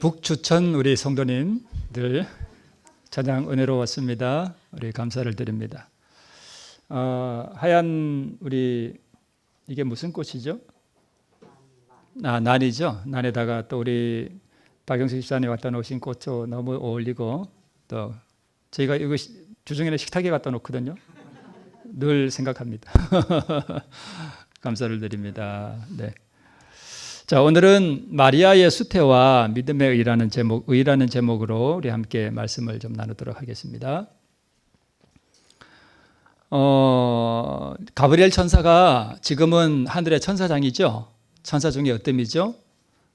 북추천 우리 성도님들 찬양 은혜로웠습니다. 우리 감사를 드립니다. 하얀 우리 이게 무슨 꽃이죠? 난이죠. 난에다가 또 우리 박영수 집사님 갖다 놓으신 꽃도 너무 어울리고, 또 저희가 이거 주중에는 식탁에 갖다 놓거든요. 늘 생각합니다. 감사를 드립니다. 네. 자, 오늘은 마리아의 수태와 믿음의 의라는 제목으로 우리 함께 말씀을 좀 나누도록 하겠습니다. 가브리엘 천사가 지금은 하늘의 천사장이죠. 천사 중에 어뜸이죠.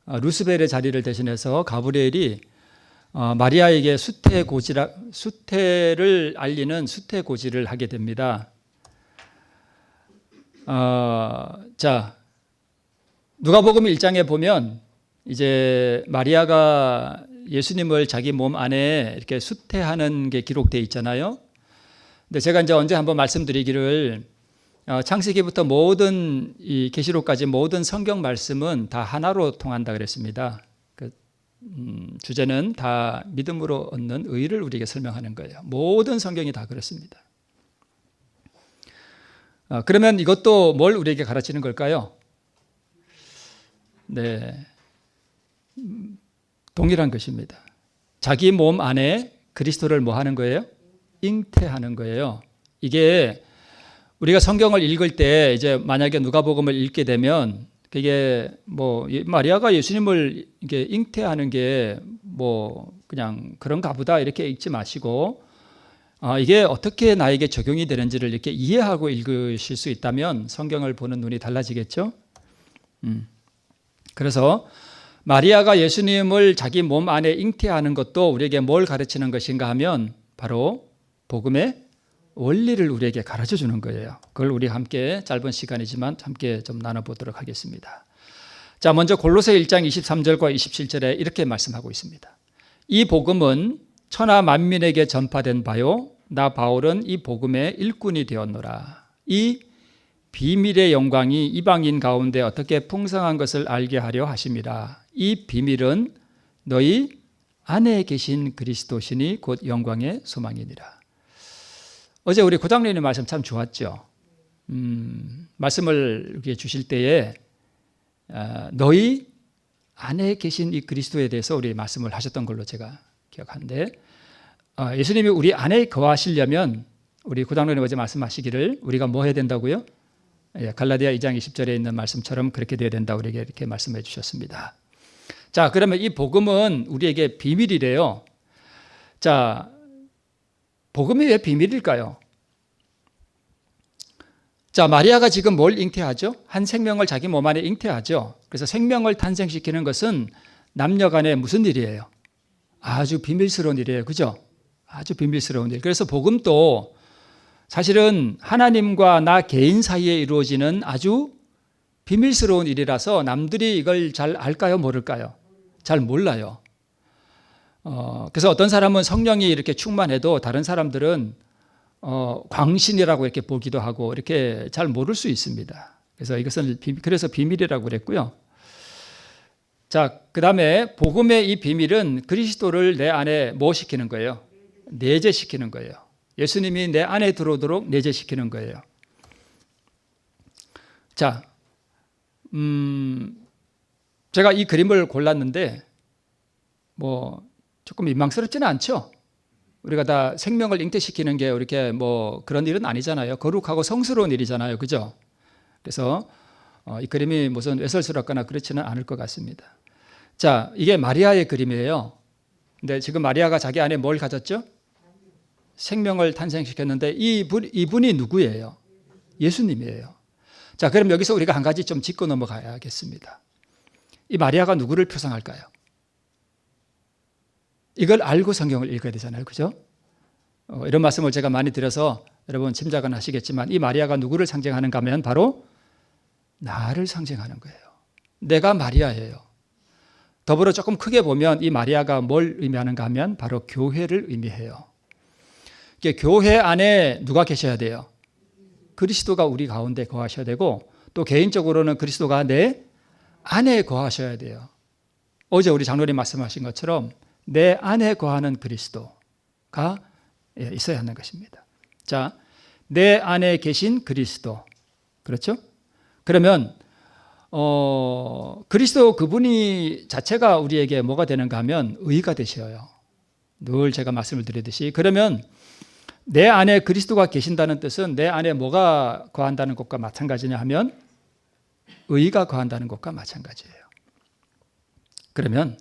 루스벨의 자리를 대신해서 가브리엘이 마리아에게 수태를 알리는 수태고지를 하게 됩니다. 자, 누가복음 1장에 보면 이제 마리아가 예수님을 자기 몸 안에 이렇게 수태하는 게 기록되어 있잖아요. 근데 제가 이제 언제 한번 말씀드리기를 창세기부터 모든 이 계시록까지 모든 성경 말씀은 다 하나로 통한다 그랬습니다. 주제는 다 믿음으로 얻는 의를 우리에게 설명하는 거예요. 모든 성경이 다 그렇습니다. 그러면 이것도 뭘 우리에게 가르치는 걸까요? 네, 동일한 것입니다. 자기 몸 안에 그리스도를 뭐 하는 거예요? 잉태하는 거예요. 이게 우리가 성경을 읽을 때 이제 만약에 누가복음을 읽게 되면 그게 뭐 마리아가 예수님을 이게 잉태하는 게 뭐 그냥 그런가 보다 이렇게 읽지 마시고 이게 어떻게 나에게 적용이 되는지를 이렇게 이해하고 읽으실 수 있다면 성경을 보는 눈이 달라지겠죠? 그래서 마리아가 예수님을 자기 몸 안에 잉태하는 것도 우리에게 뭘 가르치는 것인가 하면 바로 복음의 원리를 우리에게 가르쳐 주는 거예요. 그걸 우리 함께 짧은 시간이지만 함께 좀 나눠보도록 하겠습니다. 자, 먼저 골로새 1장 23절과 27절에 이렇게 말씀하고 있습니다. 이 복음은 천하 만민에게 전파된 바요, 나 바울은 이 복음의 일꾼이 되었노라. 이 비밀의 영광이 이방인 가운데 어떻게 풍성한 것을 알게 하려 하심이라. 이 비밀은 너희 안에 계신 그리스도시니 곧 영광의 소망이니라. 어제 우리 고장님의 말씀 참 좋았죠. 말씀을 이렇게 주실 때에 너희 안에 계신 이 그리스도에 대해서 우리 말씀을 하셨던 걸로 제가 기억하는데, 예수님이 우리 안에 거하시려면 우리 고장님이 어제 말씀하시기를 우리가 뭐 해야 된다고요? 갈라디아 2장 20절에 있는 말씀처럼 그렇게 돼야 된다 우리에게 이렇게 말씀해 주셨습니다. 자, 그러면 이 복음은 우리에게 비밀이래요. 자, 복음이 왜 비밀일까요? 자, 마리아가 지금 뭘 잉태하죠? 한 생명을 자기 몸 안에 잉태하죠. 그래서 생명을 탄생시키는 것은 남녀 간에 무슨 일이에요? 아주 비밀스러운 일이에요. 그죠? 아주 비밀스러운 일. 그래서 복음도 사실은 하나님과 나 개인 사이에 이루어지는 아주 비밀스러운 일이라서 남들이 이걸 잘 알까요? 모를까요? 잘 몰라요. 그래서 어떤 사람은 성령이 이렇게 충만해도 다른 사람들은 광신이라고 이렇게 보기도 하고 이렇게 잘 모를 수 있습니다. 그래서 이것은 그래서 비밀이라고 그랬고요. 자, 그 다음에 복음의 이 비밀은 그리스도를 내 안에 뭐 시키는 거예요? 내재시키는 거예요. 예수님이 내 안에 들어오도록 내재시키는 거예요. 자, 제가 이 그림을 골랐는데 뭐 조금 민망스럽지는 않죠? 우리가 다 생명을 잉태시키는 게 이렇게 뭐 그런 일은 아니잖아요. 거룩하고 성스러운 일이잖아요. 그죠? 그래서 이 그림이 무슨 외설스럽거나 그렇지는 않을 것 같습니다. 자, 이게 마리아의 그림이에요. 근데 지금 마리아가 자기 안에 뭘 가졌죠? 생명을 탄생시켰는데 이분이 누구예요? 예수님이에요. 자, 그럼 여기서 우리가 한 가지 좀 짚고 넘어가야겠습니다. 이 마리아가 누구를 표상할까요? 이걸 알고 성경을 읽어야 되잖아요. 그죠? 이런 말씀을 제가 많이 드려서 여러분 짐작은 하시겠지만 이 마리아가 누구를 상징하는가 하면 바로 나를 상징하는 거예요. 내가 마리아예요. 더불어 조금 크게 보면 이 마리아가 뭘 의미하는가 하면 바로 교회를 의미해요. 교회 안에 누가 계셔야 돼요? 그리스도가 우리 가운데 거하셔야 되고, 또 개인적으로는 그리스도가 내 안에 거하셔야 돼요. 어제 우리 장로님 말씀하신 것처럼 내 안에 거하는 그리스도가 있어야 하는 것입니다. 자, 내 안에 계신 그리스도. 그렇죠? 그러면 그리스도 그분이 자체가 우리에게 뭐가 되는가 하면 의가 되셔요. 늘 제가 말씀을 드리듯이. 그러면 내 안에 그리스도가 계신다는 뜻은 내 안에 뭐가 거한다는 것과 마찬가지냐 하면 의가 거한다는 것과 마찬가지예요. 그러면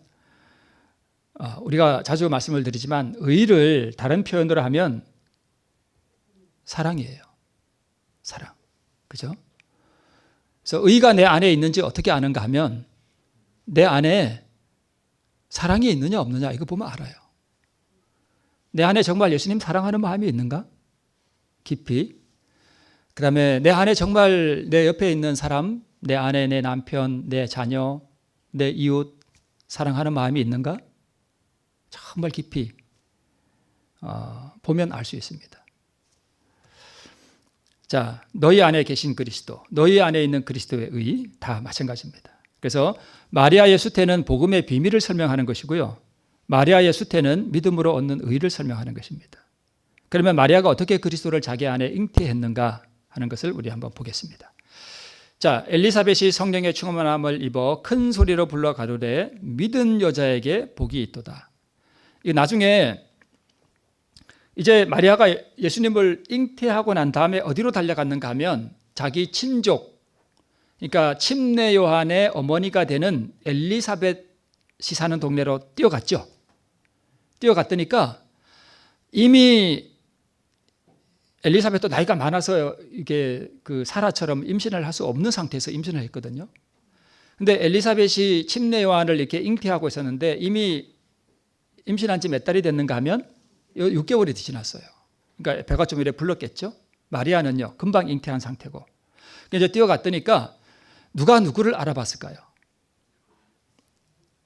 우리가 자주 말씀을 드리지만 의를 다른 표현으로 하면 사랑이에요. 사랑. 그죠? 그래서 의가 내 안에 있는지 어떻게 아는가 하면 내 안에 사랑이 있느냐 없느냐 이거 보면 알아요. 내 안에 정말 예수님 사랑하는 마음이 있는가? 깊이. 그 다음에 내 안에 정말 내 옆에 있는 사람, 내 아내, 내 남편, 내 자녀, 내 이웃 사랑하는 마음이 있는가? 정말 깊이 보면 알 수 있습니다. 자, 너희 안에 계신 그리스도, 너희 안에 있는 그리스도의 의 다 마찬가지입니다. 그래서 마리아의 수태는 복음의 비밀을 설명하는 것이고요. 마리아의 수태는 믿음으로 얻는 의를 설명하는 것입니다. 그러면 마리아가 어떻게 그리스도를 자기 안에 잉태했는가 하는 것을 우리 한번 보겠습니다. 자, 엘리사벳이 성령의 충만함을 입어 큰 소리로 불러 가로되 믿은 여자에게 복이 있도다. 이 나중에 이제 마리아가 예수님을 잉태하고 난 다음에 어디로 달려갔는가 하면 자기 친족, 그러니까 침례 요한의 어머니가 되는 엘리사벳이 사는 동네로 뛰어갔죠. 뛰어갔더니까 이미 엘리사벳도 나이가 많아서 이게 그 사라처럼 임신을 할 수 없는 상태에서 임신을 했거든요. 근데 엘리사벳이 침례 요한을 이렇게 잉태하고 있었는데 이미 임신한 지 몇 달이 됐는가 하면 6개월이 지났어요. 그러니까 배가 좀 이래 불렀겠죠. 마리아는요 금방 잉태한 상태고 이제 뛰어갔더니까 누가 누구를 알아봤을까요?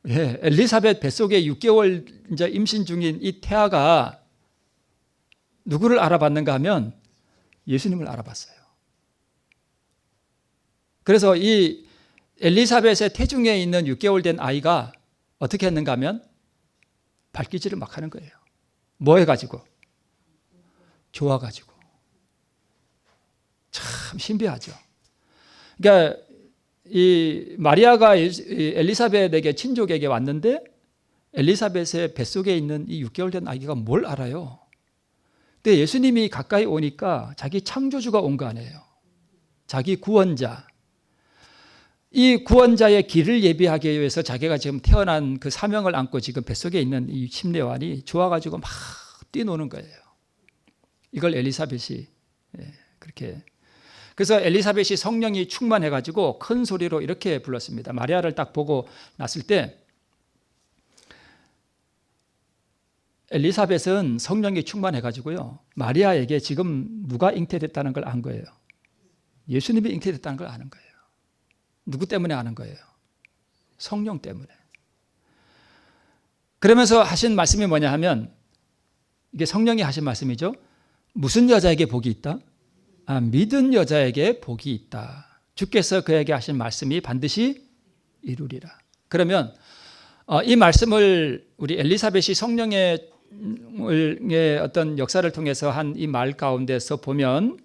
예, 엘리사벳 뱃속에 6개월 이제 임신 중인 이 태아가 누구를 알아봤는가 하면 예수님을 알아봤어요. 그래서 이 엘리사벳의 태중에 있는 6개월 된 아이가 어떻게 했는가 하면 발기질을 막 하는 거예요. 뭐 해가지고? 좋아가지고. 참 신비하죠. 그러니까 이 마리아가 엘리사벳에게 친족에게 왔는데 엘리사벳의 뱃속에 있는 이 6개월 된 아기가 뭘 알아요? 근데 예수님이 가까이 오니까 자기 창조주가 온 거 아니에요. 자기 구원자. 이 구원자의 길을 예비하기 위해서 자기가 지금 태어난 그 사명을 안고 지금 뱃속에 있는 이 침례 요한이 좋아가지고 막 뛰노는 거예요. 이걸 엘리사벳이 그렇게. 그래서 엘리사벳이 성령이 충만해가지고 큰 소리로 이렇게 불렀습니다. 마리아를 딱 보고 났을 때 엘리사벳은 성령이 충만해가지고요. 마리아에게 지금 누가 잉태됐다는 걸 안 거예요. 예수님이 잉태됐다는 걸 아는 거예요. 누구 때문에 아는 거예요? 성령 때문에. 그러면서 하신 말씀이 뭐냐 하면 이게 성령이 하신 말씀이죠. 무슨 여자에게 복이 있다? 믿은 여자에게 복이 있다. 주께서 그에게 하신 말씀이 반드시 이루리라. 그러면 이 말씀을 우리 엘리사벳이 성령의 어떤 역사를 통해서 한 이 말 가운데서 보면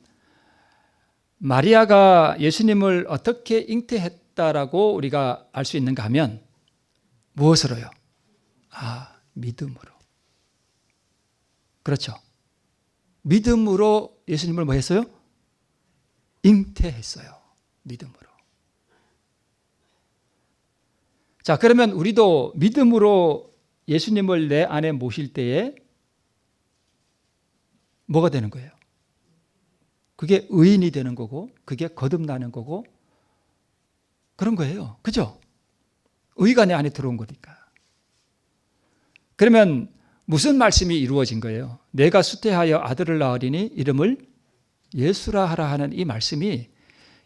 마리아가 예수님을 어떻게 잉태했다라고 우리가 알 수 있는가 하면 무엇으로요? 믿음으로. 그렇죠. 믿음으로 예수님을 뭐 했어요? 잉태했어요. 믿음으로. 자, 그러면 우리도 믿음으로 예수님을 내 안에 모실 때에 뭐가 되는 거예요? 그게 의인이 되는 거고 그게 거듭나는 거고 그런 거예요. 그죠? 의가 내 안에 들어온 거니까. 그러면 무슨 말씀이 이루어진 거예요? 내가 수태하여 아들을 낳으리니 이름을 예수라 하라 하는 이 말씀이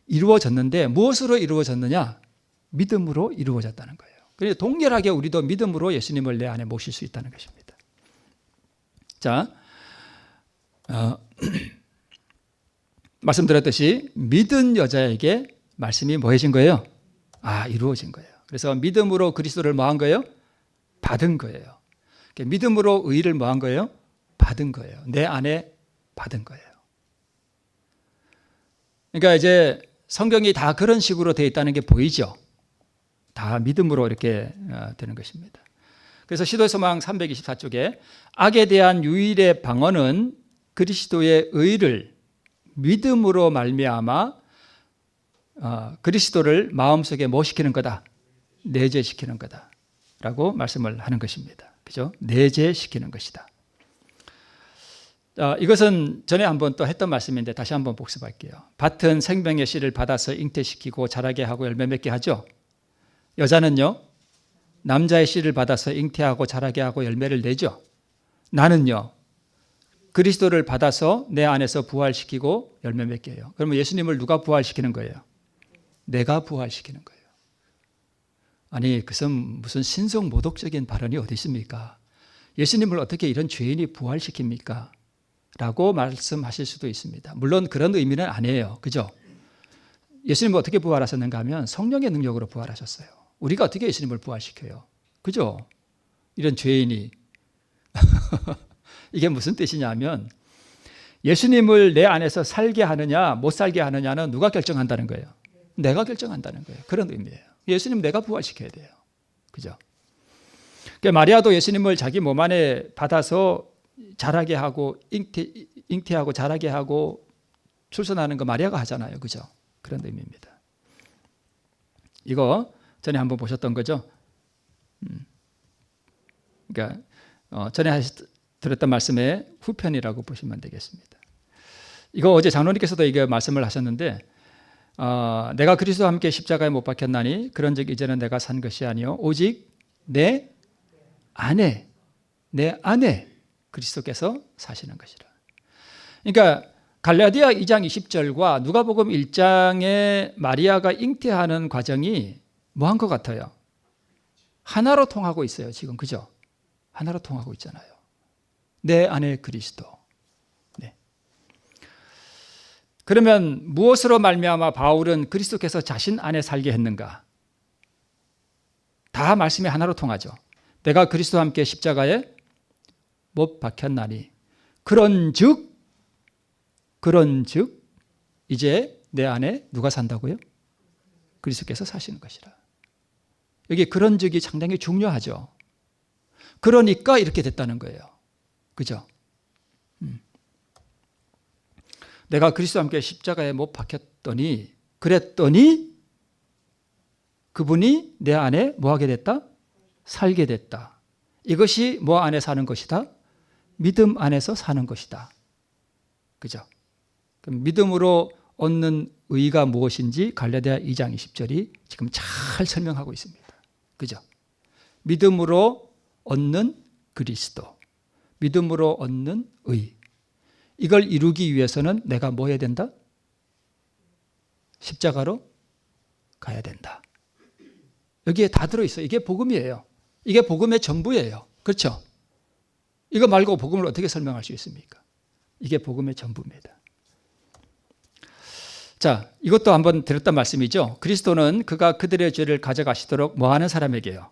이루어졌는데 무엇으로 이루어졌느냐? 믿음으로 이루어졌다는 거예요. 그래서 동일하게 우리도 믿음으로 예수님을 내 안에 모실 수 있다는 것입니다. 자, 말씀드렸듯이 믿은 여자에게 말씀이 뭐 해진 거예요? 이루어진 거예요. 그래서 믿음으로 그리스도를 뭐 한 거예요? 받은 거예요. 믿음으로 의를 뭐 한 거예요? 받은 거예요. 내 안에 받은 거예요. 그러니까 이제 성경이 다 그런 식으로 되어 있다는 게 보이죠. 다 믿음으로 이렇게 되는 것입니다. 그래서 시도의 소망 324쪽에 악에 대한 유일의 방어는 그리스도의 의를 믿음으로 말미암아 그리스도를 마음속에 뭐 시키는 거다? 내재시키는 거다라고 말씀을 하는 것입니다. 그죠? 내재시키는 것이다. 이것은 전에 한번 또 했던 말씀인데 다시 한번 복습할게요. 밭은 생명의 씨를 받아서 잉태시키고 자라게 하고 열매 맺게 하죠. 여자는요, 남자의 씨를 받아서 잉태하고 자라게 하고 열매를 내죠. 나는요, 그리스도를 받아서 내 안에서 부활시키고 열매 맺게 해요. 그러면 예수님을 누가 부활시키는 거예요? 내가 부활시키는 거예요. 아니, 그것은 무슨 신성모독적인 발언이 어디 있습니까? 예수님을 어떻게 이런 죄인이 부활시킵니까? 라고 말씀하실 수도 있습니다. 물론 그런 의미는 아니에요. 그죠? 예수님은 어떻게 부활하셨는가 하면 성령의 능력으로 부활하셨어요. 우리가 어떻게 예수님을 부활시켜요? 그죠? 이런 죄인이. 이게 무슨 뜻이냐면 예수님을 내 안에서 살게 하느냐 못 살게 하느냐는 누가 결정한다는 거예요? 내가 결정한다는 거예요. 그런 의미예요. 예수님 내가 부활시켜야 돼요. 그죠? 그러니까 마리아도 예수님을 자기 몸 안에 받아서 자라게 하고 잉태하고 자라게 하고 출산하는 거 마리아가 하잖아요. 그죠? 그런 의미입니다. 이거 전에 한번 보셨던 거죠? 그러니까 전에 들었던 말씀의 후편이라고 보시면 되겠습니다. 이거 어제 장로님께서도 이게 말씀을 하셨는데 내가 그리스도와 함께 십자가에 못 박혔나니 그런즉 이제는 내가 산 것이 아니요 오직 내 안에 그리스도께서 사시는 것이라. 그러니까 갈라디아 2장 20절과 누가복음 1장에 마리아가 잉태하는 과정이 뭐한 것 같아요? 하나로 통하고 있어요. 지금 그죠? 하나로 통하고 있잖아요. 내 안에 그리스도. 네. 그러면 무엇으로 말미암아 바울은 그리스도께서 자신 안에 살게 했는가? 다 말씀이 하나로 통하죠. 내가 그리스도와 함께 십자가에 못 박혔나니 그런즉 이제 내 안에 누가 산다고요? 그리스도께서 사시는 것이라. 여기 그런즉이 상당히 중요하죠. 그러니까 이렇게 됐다는 거예요. 그죠? 내가 그리스도와 함께 십자가에 못 박혔더니 그랬더니 그분이 내 안에 뭐하게 됐다? 살게 됐다. 이것이 뭐 안에 사는 것이다? 믿음 안에서 사는 것이다. 그죠? 그럼 믿음으로 얻는 의가 무엇인지 갈라디아 2장 20절이 지금 잘 설명하고 있습니다. 그죠? 믿음으로 얻는 그리스도, 믿음으로 얻는 의. 이걸 이루기 위해서는 내가 뭐 해야 된다? 십자가로 가야 된다. 여기에 다 들어있어요. 이게 복음이에요. 이게 복음의 전부예요. 그렇죠? 이거 말고 복음을 어떻게 설명할 수 있습니까? 이게 복음의 전부입니다. 자, 이것도 한번 들었던 말씀이죠. 그리스도는 그가 그들의 죄를 가져가시도록 뭐 하는 사람에게요?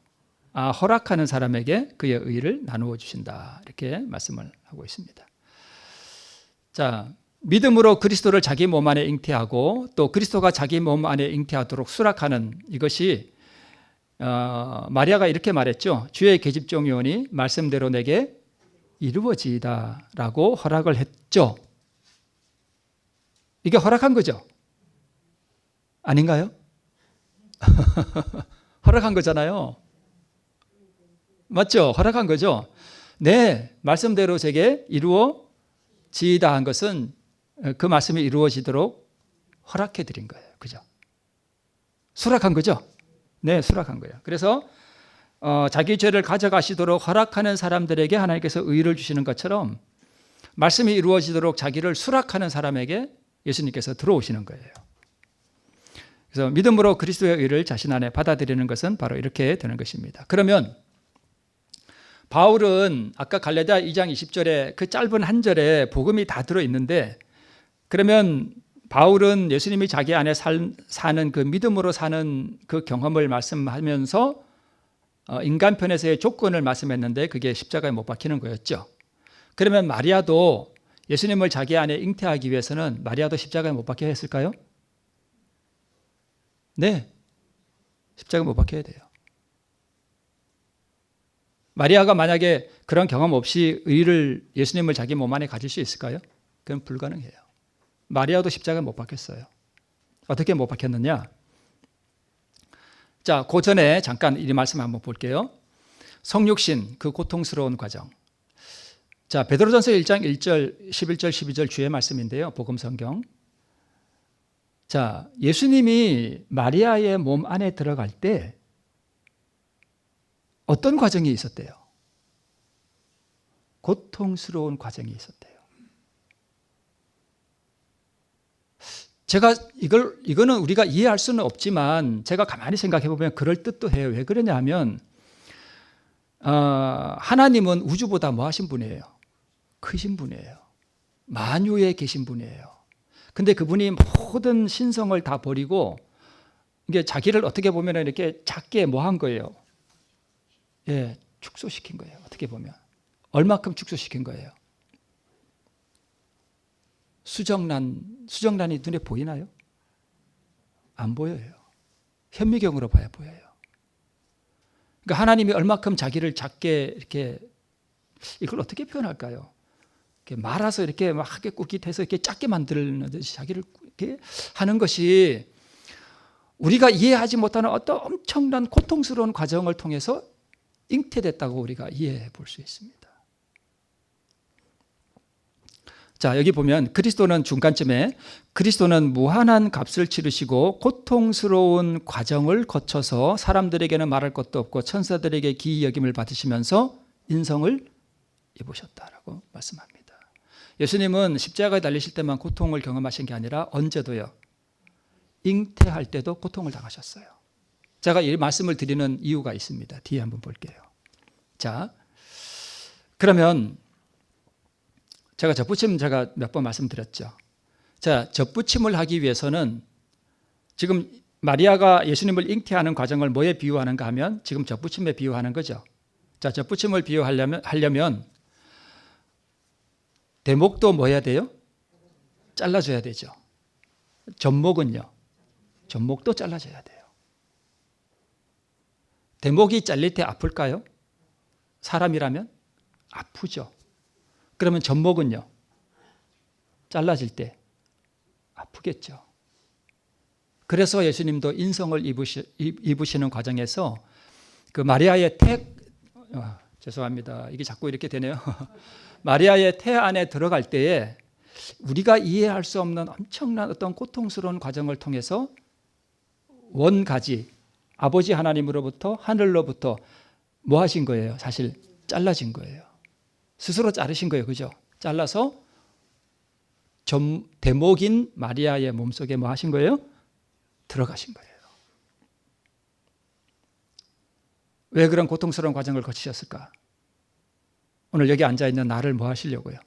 허락하는 사람에게 그의 의를 나누어 주신다. 이렇게 말씀을 하고 있습니다. 자, 믿음으로 그리스도를 자기 몸 안에 잉태하고 또 그리스도가 자기 몸 안에 잉태하도록 수락하는 이것이 마리아가 이렇게 말했죠. 주의 계집종이오니 말씀대로 내게 이루어지이다 라고 허락을 했죠. 이게 허락한 거죠? 아닌가요? 허락한 거잖아요. 맞죠? 허락한 거죠? 네, 말씀대로 제게 이루어지이다 한 것은 그 말씀이 이루어지도록 허락해 드린 거예요. 그죠? 수락한 거죠? 네, 수락한 거예요. 그래서 자기 죄를 가져가시도록 허락하는 사람들에게 하나님께서 의를 주시는 것처럼 말씀이 이루어지도록 자기를 수락하는 사람에게 예수님께서 들어오시는 거예요. 그래서 믿음으로 그리스도의 의를 자신 안에 받아들이는 것은 바로 이렇게 되는 것입니다. 그러면 바울은 아까 갈라디아 2장 20절에 그 짧은 한 절에 복음이 다 들어있는데 그러면 바울은 예수님이 자기 안에 사는 그 믿음으로 사는 그 경험을 말씀하면서 인간편에서의 조건을 말씀했는데 그게 십자가에 못 박히는 거였죠. 그러면 마리아도 예수님을 자기 안에 잉태하기 위해서는 마리아도 십자가에 못 박혀야 했을까요? 네, 십자가에 못 박혀야 돼요. 마리아가 만약에 그런 경험 없이 예수님을 자기 몸 안에 가질 수 있을까요? 그건 불가능해요. 마리아도 십자가에 못 박혔어요. 어떻게 못 박혔느냐? 자, 그 전에 잠깐 이 말씀 한번 볼게요. 성육신, 그 고통스러운 과정. 자, 베드로전서 1장 1절, 11절, 12절 주의 말씀인데요. 복음성경. 자, 예수님이 마리아의 몸 안에 들어갈 때 어떤 과정이 있었대요? 고통스러운 과정이 있었대요. 제가 이거는 우리가 이해할 수는 없지만 제가 가만히 생각해 보면 그럴 듯도 해요. 왜 그러냐면 하나님은 우주보다 뭐 하신 분이에요? 크신 분이에요. 만유에 계신 분이에요. 근데 그분이 모든 신성을 다 버리고 이게 자기를 어떻게 보면 이렇게 작게 뭐 한 거예요? 예, 축소시킨 거예요. 어떻게 보면 얼마큼 축소시킨 거예요? 수정란이 눈에 보이나요? 안 보여요. 현미경으로 봐야 보여요. 그러니까 하나님이 얼마큼 자기를 작게 이렇게 이걸 어떻게 표현할까요? 이렇게 말아서 이렇게 막 꿋꿋해서 이렇게 작게 만드는 듯이 자기를 이렇게 하는 것이 우리가 이해하지 못하는 어떤 엄청난 고통스러운 과정을 통해서 잉태됐다고 우리가 이해해 볼 수 있습니다. 자, 여기 보면 그리스도는 중간쯤에 그리스도는 무한한 값을 치르시고 고통스러운 과정을 거쳐서 사람들에게는 말할 것도 없고 천사들에게 기이 여김을 받으시면서 인성을 입으셨다라고 말씀합니다. 예수님은 십자가에 달리실 때만 고통을 경험하신 게 아니라 언제도요. 잉태할 때도 고통을 당하셨어요. 제가 이 말씀을 드리는 이유가 있습니다. 뒤에 한번 볼게요. 자, 그러면 제가 젖붙임 제가 몇 번 말씀드렸죠. 자, 젖붙임을 하기 위해서는 지금 마리아가 예수님을 잉태하는 과정을 뭐에 비유하는가 하면 지금 젖붙임에 비유하는 거죠. 자, 젖붙임을 비유하려면 대목도 뭐 해야 돼요? 잘라줘야 되죠. 젖목은요. 젖목도 잘라줘야 돼요. 대목이 잘릴 때 아플까요? 사람이라면 아프죠. 그러면 젖목은요? 잘라질 때 아프겠죠. 그래서 예수님도 인성을 입으시는 과정에서 그 마리아의 죄송합니다. 이게 자꾸 이렇게 되네요. 마리아의 태 안에 들어갈 때에 우리가 이해할 수 없는 엄청난 어떤 고통스러운 과정을 통해서 원가지 아버지 하나님으로부터 하늘로부터 뭐 하신 거예요? 사실 잘라진 거예요. 스스로 자르신 거예요. 그죠? 잘라서 대목인 마리아의 몸속에 뭐 하신 거예요? 들어가신 거예요. 왜 그런 고통스러운 과정을 거치셨을까? 오늘 여기 앉아있는 나를 뭐 하시려고요?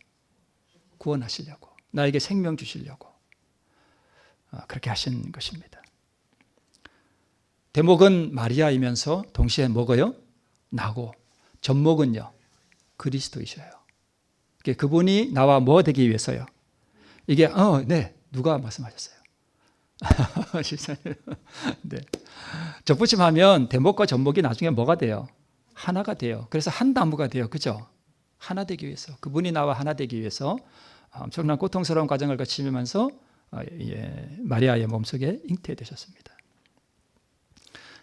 구원하시려고. 나에게 생명 주시려고. 그렇게 하신 것입니다. 대목은 마리아이면서 동시에 뭐고요? 나고 젖목은요? 그리스도이셔요. 그분이 나와 뭐 되기 위해서요? 이게 네, 누가 말씀하셨어요? 네. 젖붙임하면 대목과 젖목이 나중에 뭐가 돼요? 하나가 돼요. 그래서 한 나무가 돼요. 그죠? 하나 되기 위해서 그분이 나와 하나 되기 위해서 엄청난 고통스러운 과정을 거치면서 마리아의 몸속에 잉태되셨습니다.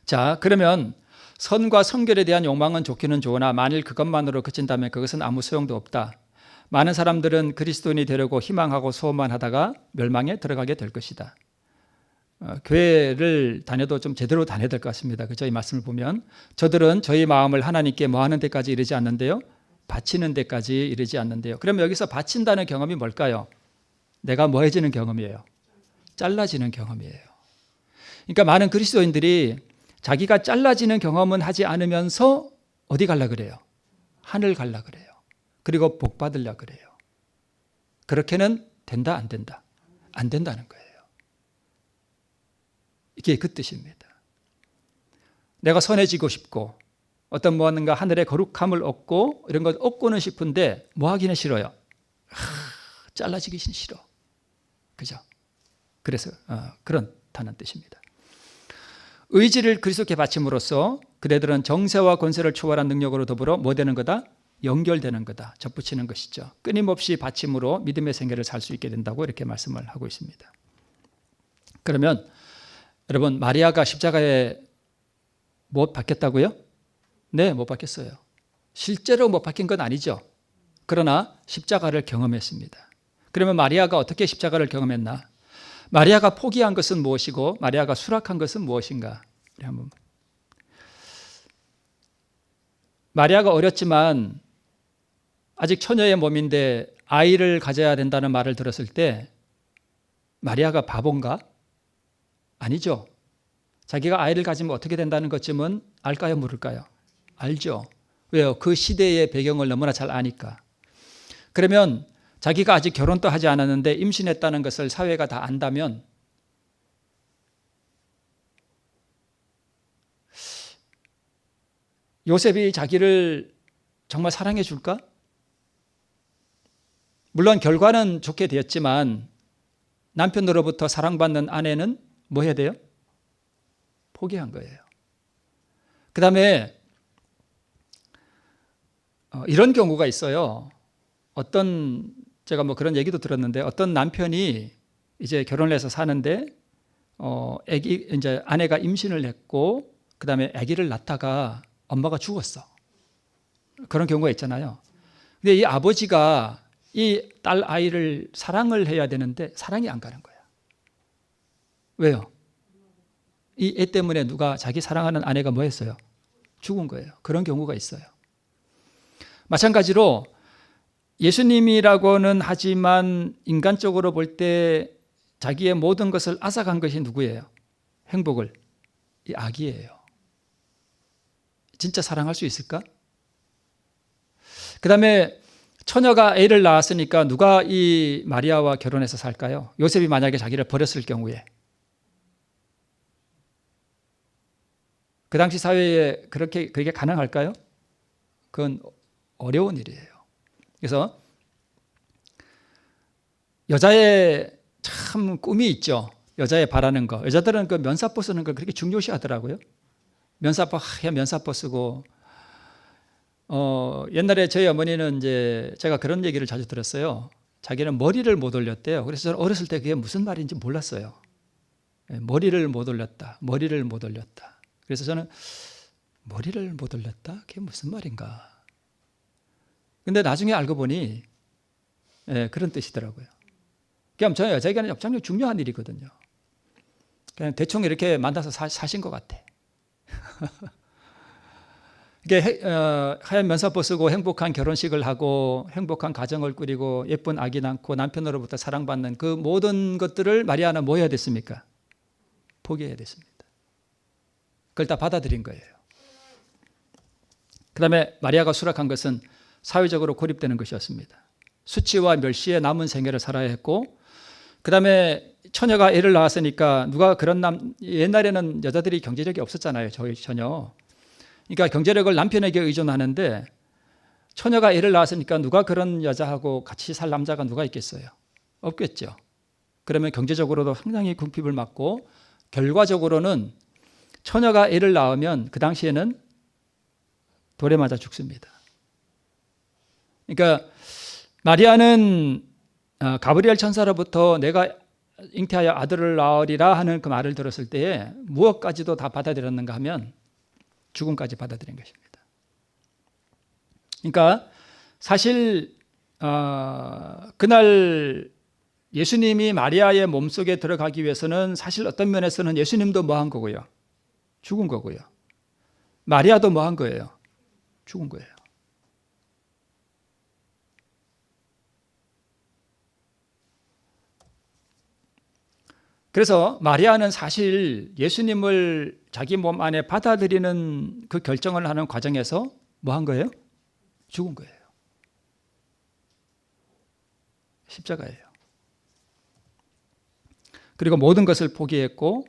자, 그러면 선과 성결에 대한 욕망은 좋기는 좋으나 만일 그것만으로 그친다면 그것은 아무 소용도 없다. 많은 사람들은 그리스도인이 되려고 희망하고 소원만 하다가 멸망에 들어가게 될 것이다. 교회를 다녀도 좀 제대로 다녀야 될 것 같습니다. 그죠? 이 말씀을 보면 저들은 저희 마음을 하나님께 뭐 하는 데까지 이르지 않는데요. 바치는 데까지 이르지 않는데요. 그러면 여기서 바친다는 경험이 뭘까요? 내가 뭐 해지는 경험이에요? 잘라지는 경험이에요. 그러니까 많은 그리스도인들이 자기가 잘라지는 경험은 하지 않으면서 어디 갈라 그래요? 하늘 갈라 그래요. 그리고 복 받으려 그래요. 그렇게는 된다 안 된다? 안 된다는 거예요. 이게 그 뜻입니다. 내가 선해지고 싶고 어떤 무언가 하늘의 거룩함을 얻고 이런 것 얻고는 싶은데 뭐 하기는 싫어요. 잘라지기는 싫어. 그죠? 그래서 그렇다는 뜻입니다. 의지를 그리스도께 바침으로써 그대들은 정세와 권세를 초월한 능력으로 더불어 뭐 되는 거다? 연결되는 거다. 접붙이는 것이죠. 끊임없이 바침으로 믿음의 생애를 살 수 있게 된다고 이렇게 말씀을 하고 있습니다. 그러면 여러분, 마리아가 십자가에 못 박혔다고요? 네, 못 박혔어요. 실제로 못 박힌 건 아니죠. 그러나 십자가를 경험했습니다. 그러면 마리아가 어떻게 십자가를 경험했나? 마리아가 포기한 것은 무엇이고 마리아가 수락한 것은 무엇인가? 우리 한번. 마리아가 어렸지만 아직 처녀의 몸인데 아이를 가져야 된다는 말을 들었을 때 마리아가 바본가? 아니죠. 자기가 아이를 가지면 어떻게 된다는 것쯤은 알까요, 모를까요? 알죠. 왜요? 그 시대의 배경을 너무나 잘 아니까. 그러면 자기가 아직 결혼도 하지 않았는데 임신했다는 것을 사회가 다 안다면 요셉이 자기를 정말 사랑해 줄까? 물론 결과는 좋게 되었지만 남편으로부터 사랑받는 아내는 뭐 해야 돼요? 포기한 거예요. 그 다음에 이런 경우가 있어요. 제가 뭐 그런 얘기도 들었는데 어떤 남편이 이제 결혼을 해서 사는데 이제 아내가 임신을 했고 그 다음에 아기를 낳다가 엄마가 죽었어. 그런 경우가 있잖아요. 근데 이 아버지가 이 딸 아이를 사랑을 해야 되는데 사랑이 안 가는 거야. 왜요? 이 애 때문에 누가 자기 사랑하는 아내가 뭐 했어요? 죽은 거예요. 그런 경우가 있어요. 마찬가지로 예수님이라고는 하지만 인간적으로 볼 때 자기의 모든 것을 앗아간 것이 누구예요? 행복을. 이 아기예요. 진짜 사랑할 수 있을까? 그 다음에 처녀가 애를 낳았으니까 누가 이 마리아와 결혼해서 살까요? 요셉이 만약에 자기를 버렸을 경우에. 그 당시 사회에 그게 가능할까요? 그건 어려운 일이에요. 그래서 여자의 참 꿈이 있죠. 여자의 바라는 거. 여자들은 그 면사포 쓰는 걸 그렇게 중요시 하더라고요. 면사포, 하얀 면사포 쓰고. 옛날에 저희 어머니는 이제 제가 그런 얘기를 자주 들었어요. 자기는 머리를 못 올렸대요. 그래서 저는 어렸을 때 그게 무슨 말인지 몰랐어요. 머리를 못 올렸다. 머리를 못 올렸다. 그래서 저는 머리를 못 올렸다? 그게 무슨 말인가? 근데 나중에 알고 보니 그런 뜻이더라고요. 그럼 저 여자에게는 엄청 중요한 일이거든요. 그냥 대충 이렇게 만나서 사신 것 같아. 이게 하얀 면사포 쓰고 행복한 결혼식을 하고 행복한 가정을 꾸리고 예쁜 아기 낳고 남편으로부터 사랑받는 그 모든 것들을 마리아는 뭐 해야 됐습니까? 포기해야 됐습니다. 그걸 다 받아들인 거예요. 그 다음에 마리아가 수락한 것은 사회적으로 고립되는 것이었습니다. 수치와 멸시에 남은 생애를 살아야 했고 그 다음에 처녀가 애를 낳았으니까 누가 옛날에는 여자들이 경제력이 없었잖아요. 전혀. 그러니까 경제력을 남편에게 의존하는데 처녀가 애를 낳았으니까 누가 그런 여자하고 같이 살 남자가 누가 있겠어요? 없겠죠. 그러면 경제적으로도 상당히 궁핍을 맞고 결과적으로는 처녀가 애를 낳으면 그 당시에는 돌에 맞아 죽습니다. 그러니까 마리아는 가브리엘 천사로부터 내가 잉태하여 아들을 낳으리라 하는 그 말을 들었을 때에 무엇까지도 다 받아들였는가 하면 죽음까지 받아들인 것입니다. 그러니까 사실 그날 예수님이 마리아의 몸속에 들어가기 위해서는 사실 어떤 면에서는 예수님도 뭐 한 거고요? 죽은 거고요. 마리아도 뭐 한 거예요? 죽은 거예요. 그래서 마리아는 사실 예수님을 자기 몸 안에 받아들이는 그 결정을 하는 과정에서 뭐 한 거예요? 죽은 거예요. 십자가예요. 그리고 모든 것을 포기했고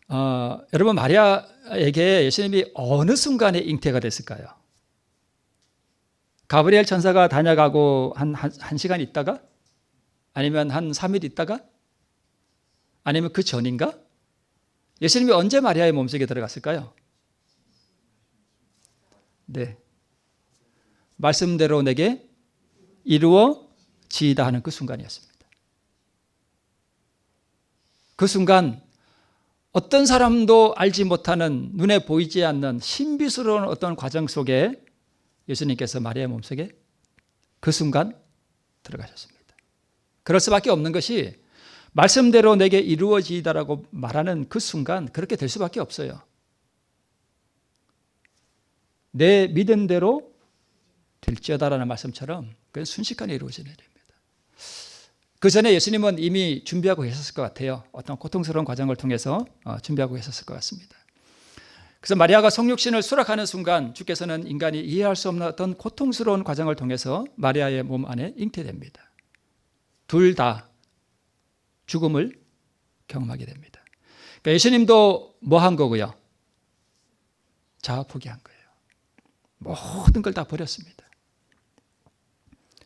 여러분 마리아에게 예수님이 어느 순간에 잉태가 됐을까요? 가브리엘 천사가 다녀가고 한 시간 있다가? 아니면 한 3일 있다가? 아니면 그 전인가? 예수님이 언제 마리아의 몸속에 들어갔을까요? 네. 말씀대로 내게 이루어지이다 하는 그 순간이었습니다. 그 순간 어떤 사람도 알지 못하는 눈에 보이지 않는 신비스러운 어떤 과정 속에 예수님께서 마리아의 몸속에 그 순간 들어가셨습니다. 그럴 수밖에 없는 것이 말씀대로 내게 이루어지이다라고 말하는 그 순간 그렇게 될 수밖에 없어요. 내 믿은 대로 될지어다라는 말씀처럼 그건 순식간에 이루어지는 일입니다. 그 전에 예수님은 이미 준비하고 계셨을 것 같아요. 어떤 고통스러운 과정을 통해서 준비하고 계셨을 것 같습니다. 그래서 마리아가 성육신을 수락하는 순간 주께서는 인간이 이해할 수 없는 어떤 고통스러운 과정을 통해서 마리아의 몸 안에 잉태됩니다. 둘 다 죽음을 경험하게 됩니다. 그러니까 예수님도 뭐 한 거고요? 자아 포기한 거예요. 모든 걸 다 버렸습니다.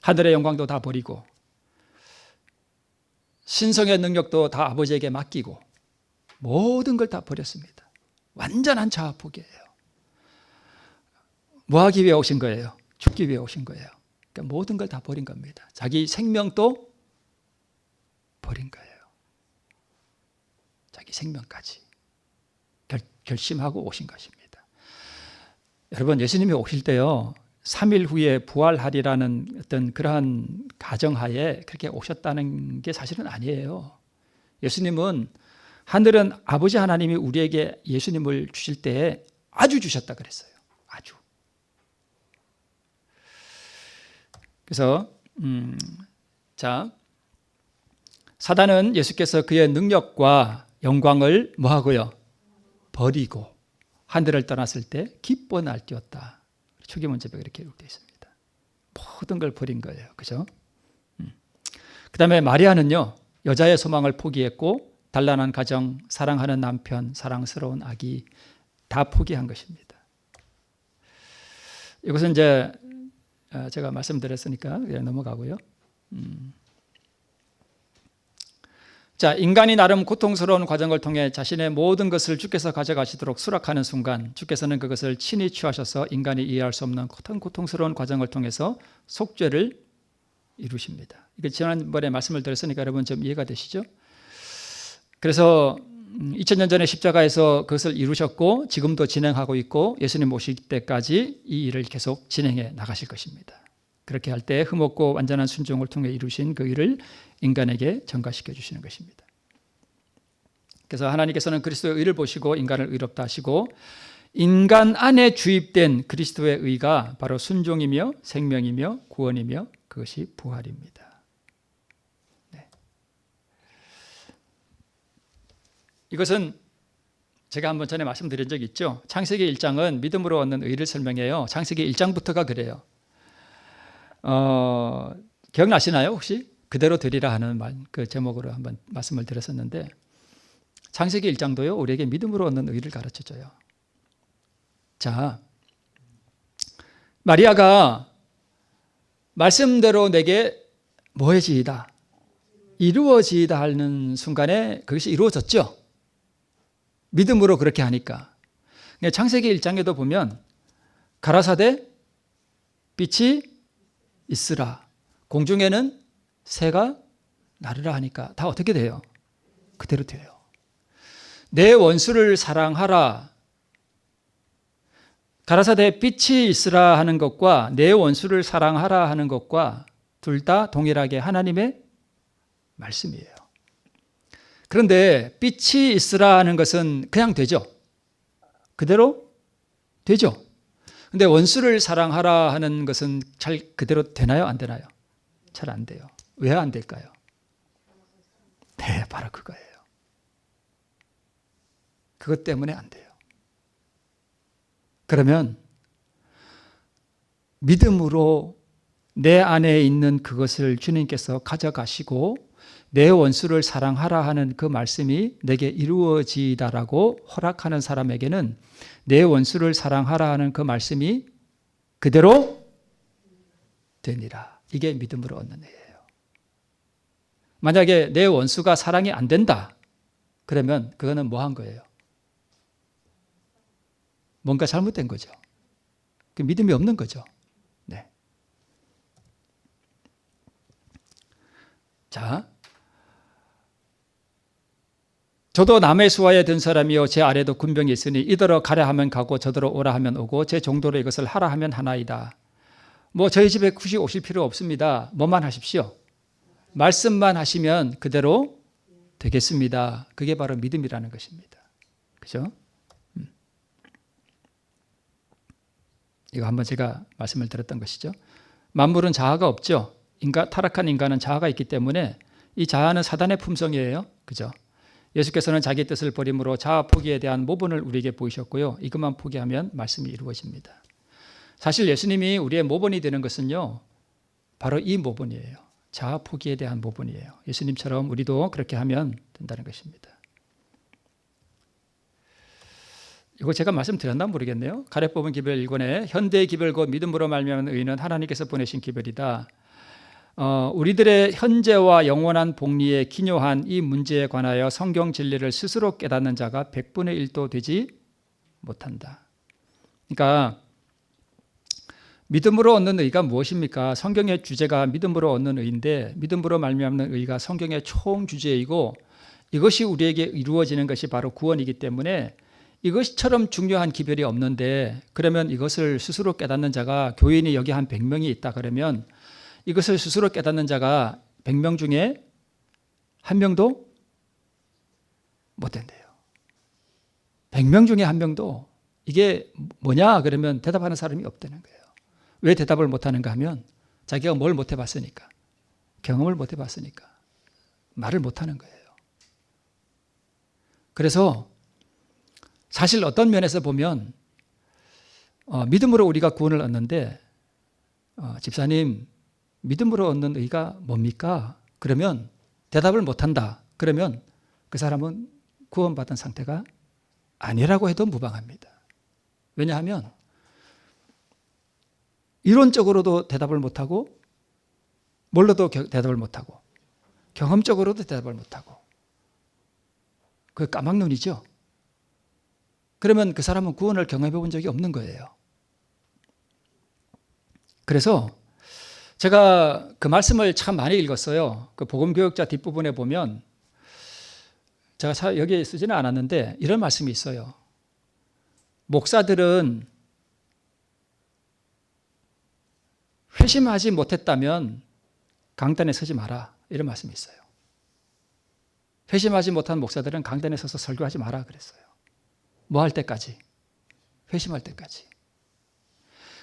하늘의 영광도 다 버리고 신성의 능력도 다 아버지에게 맡기고 모든 걸 다 버렸습니다. 완전한 자아 포기예요. 뭐 하기 위해 오신 거예요? 죽기 위해 오신 거예요. 그러니까 모든 걸 다 버린 겁니다. 자기 생명도 버린 거예요. 자기 생명까지 결심하고 오신 것입니다. 여러분, 예수님이 오실 때요 3일 후에 부활하리라는 어떤 그러한 가정하에 그렇게 오셨다는 게 사실은 아니에요. 예수님은 하늘은 아버지 하나님이 우리에게 예수님을 주실 때에 아주 주셨다 그랬어요. 아주. 그래서 자, 사단은 예수께서 그의 능력과 영광을 뭐하고요? 버리고 하늘을 떠났을 때 기뻐 날뛰었다. 초기문제벽에 이렇게 기록되어 있습니다. 모든 걸 버린 거예요. 그죠? 그 다음에 마리아는요, 여자의 소망을 포기했고, 단란한 가정, 사랑하는 남편, 사랑스러운 아기, 다 포기한 것입니다. 이것은 이제 제가 말씀드렸으니까 그냥 넘어가고요. 자, 인간이 나름 고통스러운 과정을 통해 자신의 모든 것을 주께서 가져가시도록 수락하는 순간 주께서는 그것을 친히 취하셔서 인간이 이해할 수 없는 고통스러운 과정을 통해서 속죄를 이루십니다. 이거 지난번에 말씀을 드렸으니까 여러분 좀 이해가 되시죠? 그래서 2000년 전에 십자가에서 그것을 이루셨고 지금도 진행하고 있고 예수님 오실 때까지 이 일을 계속 진행해 나가실 것입니다. 그렇게 할 때 흠없고 완전한 순종을 통해 이루신 그 일을 인간에게 전가시켜 주시는 것입니다. 그래서 하나님께서는 그리스도의 의를 보시고 인간을 의롭다 하시고 인간 안에 주입된 그리스도의 의가 바로 순종이며 생명이며 구원이며 그것이 부활입니다. 네. 이것은 제가 한번 전에 말씀드린 적이 있죠. 창세기 1장은 믿음으로 얻는 의를 설명해요. 창세기 1장부터가 그래요. 기억나시나요 혹시? 그대로 되리라 하는 그 제목으로 한번 말씀을 드렸었는데 창세기 1장도요 우리에게 믿음으로 얻는 의를 가르쳐줘요. 자, 마리아가 말씀대로 내게 뭐해지이다 이루어지이다 하는 순간에 그것이 이루어졌죠. 믿음으로 그렇게 하니까. 창세기 1장에도 보면 가라사대 빛이 있으라 공중에는 새가 나르라 하니까 다 어떻게 돼요? 그대로 돼요. 내 원수를 사랑하라 가라사대 빛이 있으라 하는 것과 내 원수를 사랑하라 하는 것과 둘 다 동일하게 하나님의 말씀이에요. 그런데 빛이 있으라 하는 것은 그냥 되죠. 그대로 되죠. 근데 원수를 사랑하라 하는 것은 잘 그대로 되나요? 안 되나요? 잘 안 돼요. 왜 안 될까요? 네, 바로 그거예요. 그것 때문에 안 돼요. 그러면 믿음으로 내 안에 있는 그것을 주님께서 가져가시고 내 원수를 사랑하라 하는 그 말씀이 내게 이루어지다라고 허락하는 사람에게는 내 원수를 사랑하라 하는 그 말씀이 그대로 되니라. 이게 믿음으로 얻는 의예요. 만약에 내 원수가 사랑이 안 된다, 그러면 그거는 뭐 한 거예요? 뭔가 잘못된 거죠. 그 믿음이 없는 거죠. 네. 자, 저도 남의 수하에 든 사람이요 제 아래도 군병이 있으니 이더러 가라 하면 가고 저더러 오라 하면 오고 제 정도로 이것을 하라 하면 하나이다. 뭐 저희 집에 굳이 오실 필요 없습니다. 뭐만 하십시오. 말씀만 하시면 그대로 되겠습니다. 그게 바로 믿음이라는 것입니다. 그죠? 이거 한번 제가 말씀을 드렸던 것이죠. 만물은 자아가 없죠. 타락한 인간은 자아가 있기 때문에 이 자아는 사단의 품성이에요. 그죠? 예수께서는 자기 뜻을 버림으로 자아 포기에 대한 모본을 우리에게 보이셨고요. 이것만 포기하면 말씀이 이루어집니다. 사실 예수님이 우리의 모본이 되는 것은요, 바로 이 모본이에요. 자아 포기에 대한 모본이에요. 예수님처럼 우리도 그렇게 하면 된다는 것입니다. 이거 제가 말씀드렸나 모르겠네요. 가래 뽑은 기별 1권에 현대의 기별 곧 믿음으로 말미암은 의는 하나님께서 보내신 기별이다. 우리들의 현재와 영원한 복리에 기묘한 이 문제에 관하여 성경 진리를 스스로 깨닫는 자가 100분의 1도 되지 못한다. 그러니까 믿음으로 얻는 의가 무엇입니까? 성경의 주제가 믿음으로 얻는 의인데 믿음으로 말미암는 의가 성경의 총 주제이고 이것이 우리에게 이루어지는 것이 바로 구원이기 때문에 이것처럼 중요한 기별이 없는데 그러면 이것을 스스로 깨닫는 자가 교인이 여기 한 100명이 있다 그러면 이것을 스스로 깨닫는 자가 100명 중에 한 명도 못 된대요. 100명 중에 한 명도 이게 뭐냐 그러면 대답하는 사람이 없다는 거예요. 왜 대답을 못하는가 하면 자기가 뭘 못 해봤으니까, 경험을 못 해봤으니까 말을 못하는 거예요. 그래서 사실 어떤 면에서 보면 믿음으로 우리가 구원을 얻는데 집사님 믿음으로 얻는 의가 뭡니까? 그러면 대답을 못한다. 그러면 그 사람은 구원받은 상태가 아니라고 해도 무방합니다. 왜냐하면 이론적으로도 대답을 못하고 뭘로도 대답을 못하고 경험적으로도 대답을 못하고 그 까막눈이죠. 그러면 그 사람은 구원을 경험해 본 적이 없는 거예요. 그래서 제가 그 말씀을 참 많이 읽었어요. 그 복음교역자 뒷부분에 보면 제가 여기에 쓰지는 않았는데 이런 말씀이 있어요. 목사들은 회심하지 못했다면 강단에 서지 마라. 이런 말씀이 있어요. 회심하지 못한 목사들은 강단에 서서 설교하지 마라 그랬어요. 뭐 할 때까지? 회심할 때까지.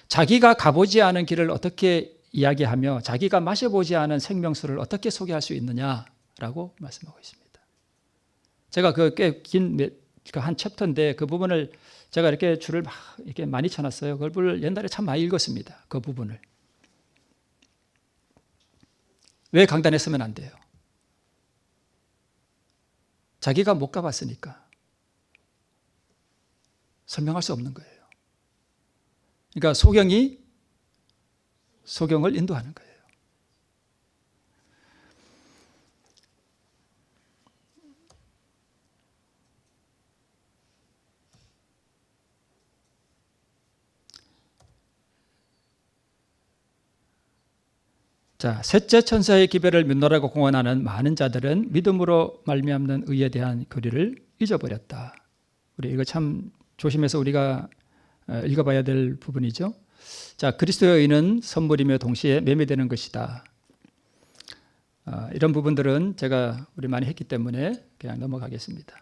자기가 가보지 않은 길을 어떻게 이야기하며 자기가 마셔보지 않은 생명수를 어떻게 소개할 수 있느냐라고 말씀하고 있습니다. 제가 그 꽤 긴 한 챕터인데 그 부분을 제가 이렇게 줄을 막 이렇게 많이 쳐놨어요. 그걸 옛날에 참 많이 읽었습니다. 그 부분을. 왜 강단에 서면 안 돼요? 자기가 못 가봤으니까 설명할 수 없는 거예요. 그러니까 소경이 소경을 인도하는 거예요. 자, 셋째 천사의 기별을 믿노라고 공언하는 많은 자들은 믿음으로 말미암는 의에 대한 교리를 잊어버렸다. 우리 이거 참 조심해서 우리가 읽어봐야 될 부분이죠. 자, 그리스도의 의는 선물이며 동시에 매매되는 것이다. 이런 부분들은 제가 우리 많이 했기 때문에 그냥 넘어가겠습니다.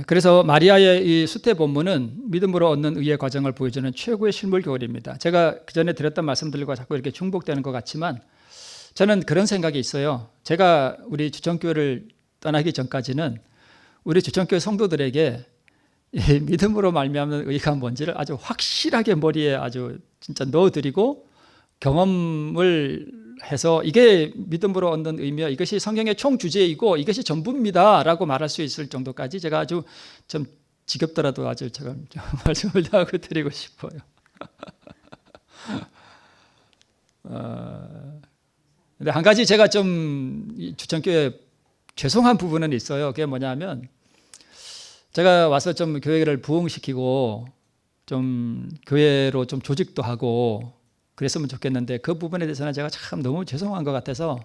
그래서 마리아의 이 수태 본문은 믿음으로 얻는 의의 과정을 보여주는 최고의 실물 교리입니다. 제가 그전에 드렸던 말씀들과 자꾸 이렇게 중복되는 것 같지만 저는 그런 생각이 있어요. 제가 우리 주천교회를 떠나기 전까지는 우리 주천교회 성도들에게 이 믿음으로 말미암는 의가 뭔지를 아주 확실하게 머리에 아주 진짜 넣어드리고 경험을 해서 이게 믿음으로 얻는 의미야. 이것이 성경의 총 주제이고 이것이 전부입니다라고 말할 수 있을 정도까지 제가 아주 좀 지겹더라도 아주 제가 말씀을 하고 드리고 싶어요. 근데 한 가지 제가 좀 주천교회 죄송한 부분은 있어요. 그게 뭐냐면 제가 와서 좀 교회를 부흥시키고 좀 교회로 좀 조직도 하고 그랬으면 좋겠는데 그 부분에 대해서는 제가 참 너무 죄송한 것 같아서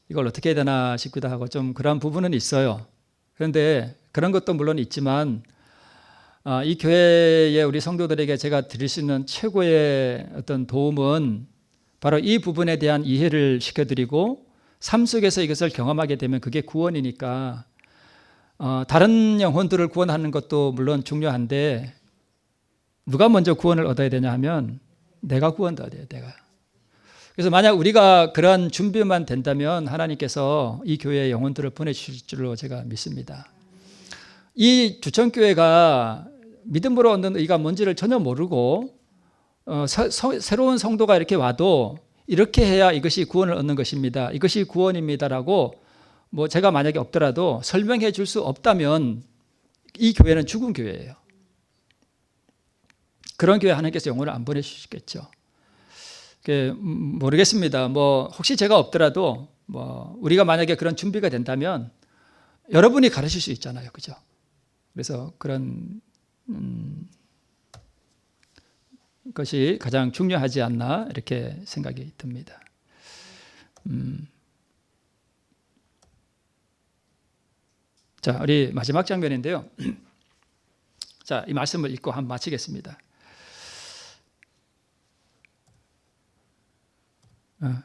이걸 어떻게 해야 되나 싶기도 하고 좀 그런 부분은 있어요. 그런데 그런 것도 물론 있지만 이 교회에 우리 성도들에게 제가 드릴 수 있는 최고의 어떤 도움은 바로 이 부분에 대한 이해를 시켜드리고 삶 속에서 이것을 경험하게 되면 그게 구원이니까 다른 영혼들을 구원하는 것도 물론 중요한데 누가 먼저 구원을 얻어야 되냐 하면 내가 구원을 얻어야 돼요. 내가. 그래서 만약 우리가 그러한 준비만 된다면 하나님께서 이 교회에 영혼들을 보내주실 줄로 제가 믿습니다. 이 주천교회가 믿음으로 얻는 의가 뭔지를 전혀 모르고 새로운 성도가 이렇게 와도 이렇게 해야 이것이 구원을 얻는 것입니다. 이것이 구원입니다라고 뭐 제가 만약에 없더라도 설명해 줄 수 없다면 이 교회는 죽은 교회예요. 그런 교회 하나님께서 영혼을 안 보내주시겠죠. 모르겠습니다. 뭐 혹시 제가 없더라도 뭐 우리가 만약에 그런 준비가 된다면 여러분이 가르칠 수 있잖아요, 그죠? 그래서 그런 것이 가장 중요하지 않나 이렇게 생각이 듭니다. 자, 우리 마지막 장면인데요. 자, 이 말씀을 읽고 한번 마치겠습니다.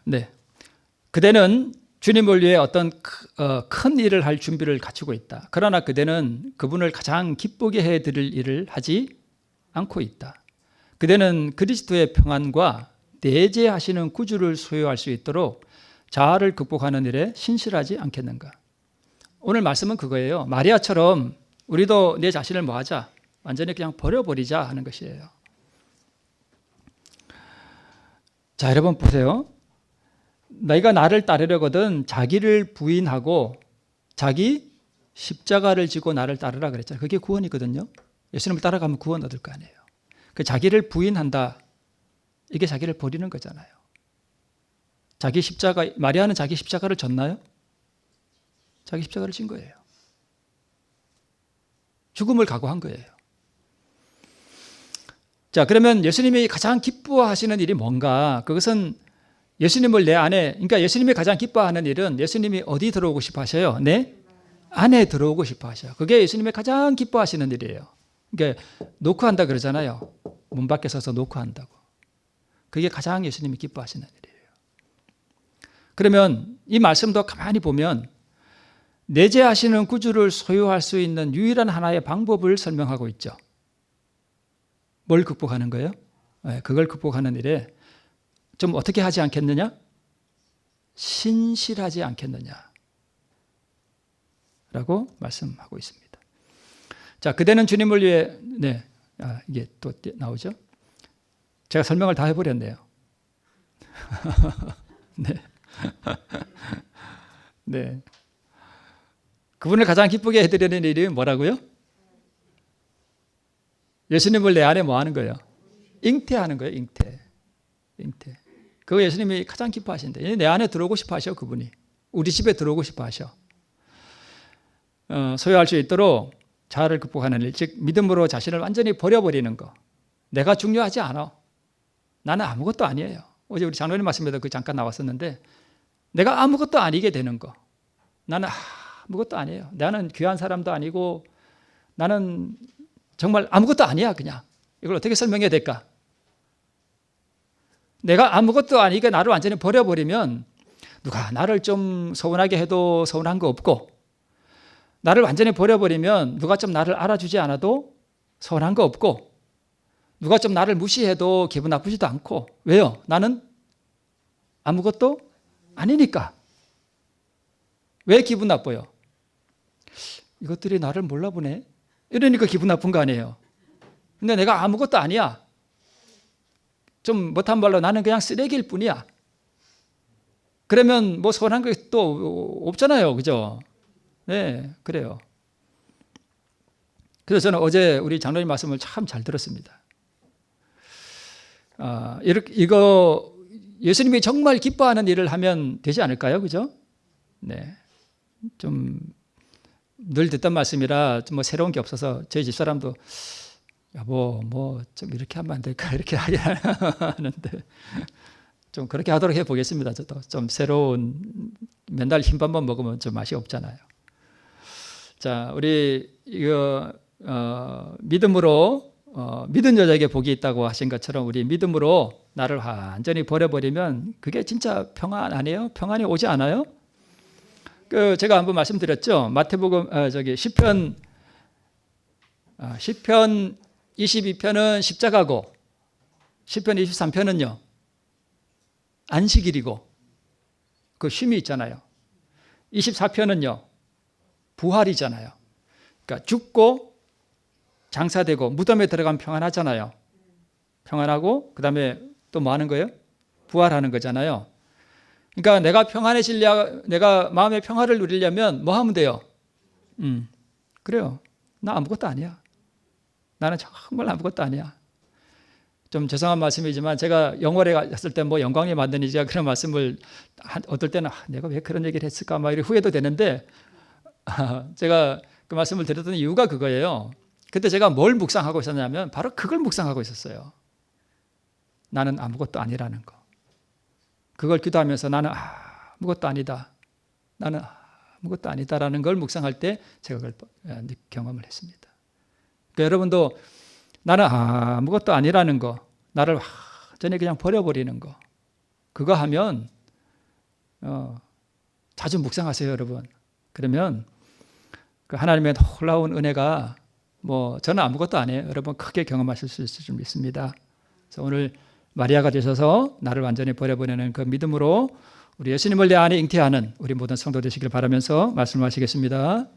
네, 그대는 주님을 위해 어떤 큰 일을 할 준비를 갖추고 있다. 그러나 그대는 그분을 가장 기쁘게 해드릴 일을 하지 않고 있다. 그대는 그리스도의 평안과 내재하시는 구주를 소유할 수 있도록 자아를 극복하는 일에 신실하지 않겠는가. 오늘 말씀은 그거예요. 마리아처럼 우리도 내 자신을 뭐 하자? 완전히 그냥 버려버리자 하는 것이에요. 자, 여러분 보세요. 너희가 나를 따르려거든 자기를 부인하고 자기 십자가를 지고 나를 따르라 그랬잖아요. 그게 구원이거든요. 예수님을 따라가면 구원 얻을 거 아니에요. 그 자기를 부인한다. 이게 자기를 버리는 거잖아요. 자기 십자가, 마리아는 자기 십자가를 졌나요? 자기 십자가를 진 거예요. 죽음을 각오한 거예요. 자, 그러면 예수님이 가장 기뻐하시는 일이 뭔가? 그것은 예수님을 내 안에, 그러니까 예수님이 가장 기뻐하는 일은 예수님이 어디 들어오고 싶어 하셔요? 내 안에 들어오고 싶어 하셔요. 그게 예수님이 가장 기뻐하시는 일이에요. 그러니까 노크한다 그러잖아요. 문 밖에 서서 노크한다고. 그게 가장 예수님이 기뻐하시는 일이에요. 그러면 이 말씀도 가만히 보면 내재하시는 구주를 소유할 수 있는 유일한 하나의 방법을 설명하고 있죠. 뭘 극복하는 거예요? 그걸 극복하는 일에 좀 어떻게 하지 않겠느냐? 신실하지 않겠느냐? 라고 말씀하고 있습니다. 자, 그대는 주님을 위해, 네, 이게 또 나오죠? 제가 설명을 다 해버렸네요. 네. 네. 그분을 가장 기쁘게 해드리는 일이 뭐라고요? 예수님을 내 안에 뭐 하는 거예요? 잉태하는 거예요, 잉태. 그거 예수님이 가장 기뻐하신대. 내 안에 들어오고 싶어 하셔, 그분이. 우리 집에 들어오고 싶어 하셔. 소유할 수 있도록 자아를 극복하는 일, 즉 믿음으로 자신을 완전히 버려버리는 거. 내가 중요하지 않아. 나는 아무것도 아니에요. 어제 우리 장로님 말씀에도 그 잠깐 나왔었는데 내가 아무것도 아니게 되는 거. 나는 아무것도 아니에요. 나는 귀한 사람도 아니고 나는 정말 아무것도 아니야, 그냥. 이걸 어떻게 설명해야 될까? 내가 아무것도 아니게 나를 완전히 버려버리면 누가 나를 좀 서운하게 해도 서운한 거 없고, 나를 완전히 버려버리면 누가 좀 나를 알아주지 않아도 서운한 거 없고, 누가 좀 나를 무시해도 기분 나쁘지도 않고. 왜요? 나는 아무것도 아니니까. 왜 기분 나빠요? 이것들이 나를 몰라보네. 이러니까 기분 나쁜 거 아니에요. 근데 내가 아무것도 아니야. 좀 못한 말로 나는 그냥 쓰레기일 뿐이야. 그러면 뭐 서운한 게 또 없잖아요. 그죠? 네, 그래요. 그래서 저는 어제 우리 장로님 말씀을 참 잘 들었습니다. 이거 예수님이 정말 기뻐하는 일을 하면 되지 않을까요? 그죠? 네. 좀 늘 듣던 말씀이라 뭐 새로운 게 없어서 저희 집사람도 여보 뭐 좀 이렇게 하면 안 될까 이렇게 하는데 좀 그렇게 하도록 해보겠습니다. 저도 좀 새로운 맨날 흰밥만 먹으면 좀 맛이 없잖아요. 자, 우리 이거 믿음으로 믿은 여자에게 복이 있다고 하신 것처럼 우리 믿음으로 나를 완전히 버려버리면 그게 진짜 평안 아니에요? 평안이 오지 않아요? 제가 한번 말씀드렸죠. 마태복음 시편 22편은 십자가고 시편 23편은요 안식일이고 그 쉼이 있잖아요. 24편은요 부활이잖아요. 그러니까 죽고 장사되고 무덤에 들어가면 평안하잖아요. 평안하고 그 다음에 또 뭐 하는 거예요? 부활하는 거잖아요. 그러니까 내가 마음의 평화를 누리려면 뭐 하면 돼요? 그래요. 나 아무것도 아니야. 나는 정말 아무것도 아니야. 좀 죄송한 말씀이지만 제가 영월에 갔을 때 뭐 영광이 만드니 제가 그런 말씀을 어떨 때는 내가 왜 그런 얘기를 했을까 막 이렇게 후회도 되는데 제가 그 말씀을 드렸던 이유가 그거예요. 그때 제가 뭘 묵상하고 있었냐면 바로 그걸 묵상하고 있었어요. 나는 아무것도 아니라는 거. 그걸 기도하면서 나는 아무것도 아니다. 나는 아무것도 아니다라는 걸 묵상할 때 제가 그걸 경험을 했습니다. 그러니까 여러분도 나는 아무것도 아니라는 거, 나를 완전히 그냥 버려버리는 거, 그거 하면 자주 묵상하세요, 여러분. 그러면 그 하나님의 놀라운 은혜가 뭐 저는 아무것도 아니에요. 여러분 크게 경험하실 수 있을 줄 믿습니다. 그래서 오늘 마리아가 되셔서 나를 완전히 버려버리는 그 믿음으로 우리 예수님을 내 안에 잉태하는 우리 모든 성도 되시길 바라면서 말씀하시겠습니다.